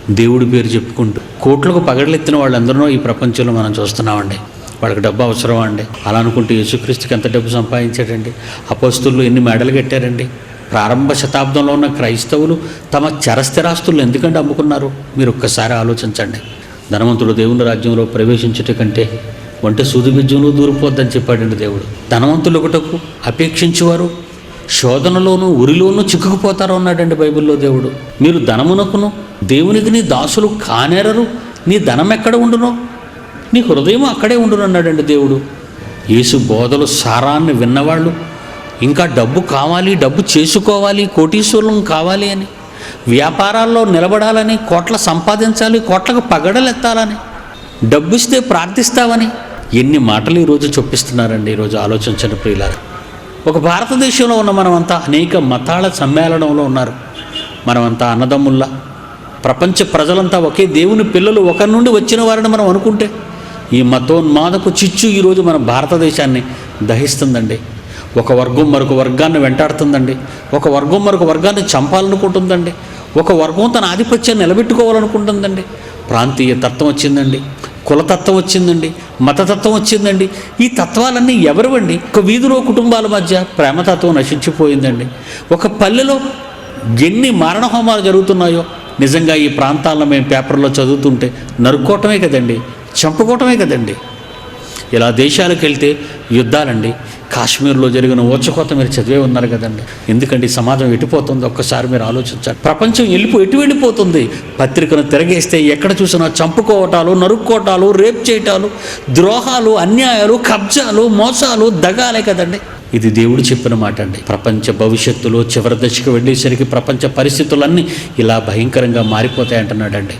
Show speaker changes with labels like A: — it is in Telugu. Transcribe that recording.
A: దేవుడి పేరు చెప్పుకుంటూ కోట్లకు పగడలెత్తిన వాళ్ళందరూ ఈ ప్రపంచంలో మనం చూస్తున్నామండి. వాళ్ళకి డబ్బు అవసరమా అండి? అలా అనుకుంటే యేసుక్రీస్తుకి ఎంత డబ్బు సంపాదించాడండి? అపోస్తలులు ఎన్ని మెడలు కట్టారండి? ప్రారంభ శతాబ్దంలో ఉన్న క్రైస్తవులు తమ చరస్థిరాస్తులు ఎందుకంటే అమ్ముకున్నారు? మీరు ఒక్కసారి ఆలోచించండి. ధనవంతుడు దేవుని రాజ్యంలో ప్రవేశించుట కంటే వంట సూది బిజ్జంలో దూరిపోద్దని చెప్పాడండి దేవుడు. ధనవంతులు ఒకటకు అపేక్షించేవారు శోధనలోనూ ఉరిలోనూ చిక్కుకుపోతారు అన్నాడండి బైబిల్లో దేవుడు. మీరు ధనమునకును దేవునికి నీ దాసులు కానేరరు, నీ ధనం ఎక్కడ ఉండునో నీ హృదయం అక్కడే ఉండును అన్నాడండి దేవుడు. యేసు బోధలు సారాన్ని విన్నవాళ్ళు ఇంకా డబ్బు కావాలి, డబ్బు చేసుకోవాలి, కోటీశ్వరులం కావాలి అని, వ్యాపారాల్లో నిలబడాలని, కోట్ల సంపాదించాలి, కోట్లకు పగడలెత్తాలని, డబ్బు ఇస్తే ప్రార్థిస్తావని ఎన్ని మాటలు ఈరోజు చొప్పిస్తున్నారండి. ఈరోజు ఆలోచించండి ప్రియులారా. ఒక భారతదేశంలో ఉన్న మనమంతా అనేక మతాల సమ్మేళనంలో ఉన్నారు. మనమంతా అన్నదమ్ముల్లా, ప్రపంచ ప్రజలంతా ఒకే దేవుని పిల్లలు, ఒకరి నుండి వచ్చిన వారిని మనం అనుకుంటే ఈ మతోన్మాదపు చిచ్చు ఈరోజు మన భారతదేశాన్ని దహిస్తుందండి. ఒక వర్గం మరొక వర్గాన్ని వెంటాడుతుందండి. ఒక వర్గం మరొక వర్గాన్ని చంపాలనుకుంటుందండి. ఒక వర్గం తన ఆధిపత్యాన్ని నిలబెట్టుకోవాలనుకుంటుందండి. ప్రాంతీయ తత్వం వచ్చిందండి, కులతత్వం వచ్చిందండి, మతతత్వం వచ్చిందండి. ఈ తత్వాలన్నీ ఎవరివండి? ఒక వీధిలో కుటుంబాల మధ్య ప్రేమతత్వం నశించిపోయిందండి. ఒక పల్లెలో ఎన్ని మారణహోమాలు జరుగుతున్నాయో నిజంగా ఈ ప్రాంతాలను మేము పేపర్లో చదువుతుంటే నరుక్కోవటమే కదండి, చంపుకోవటమే కదండి. ఇలా దేశాలకు వెళ్తే యుద్ధాలండి. కాశ్మీర్లో జరిగిన ఓచకోత మీరు చదివే ఉన్నారు కదండి. ఎందుకండి సమాజం ఎటుపోతుంది ఒక్కసారి మీరు ఆలోచించాలి. ప్రపంచం ఎటు వెళ్ళిపోతుంది? పత్రికను తిరగేస్తే ఎక్కడ చూసినా చంపుకోవటాలు, నరుక్కోవటాలు, రేప్ చేయటాలు, ద్రోహాలు, అన్యాయాలు, కబ్జాలు, మోసాలు, దగాలే కదండి. ఇది దేవుడు చెప్పిన మాట అండి. ప్రపంచ భవిష్యత్తులో చివరి దశకు వెళ్ళేసరికి ప్రపంచ పరిస్థితులన్నీ ఇలా భయంకరంగా మారిపోతాయంటున్నాడండి.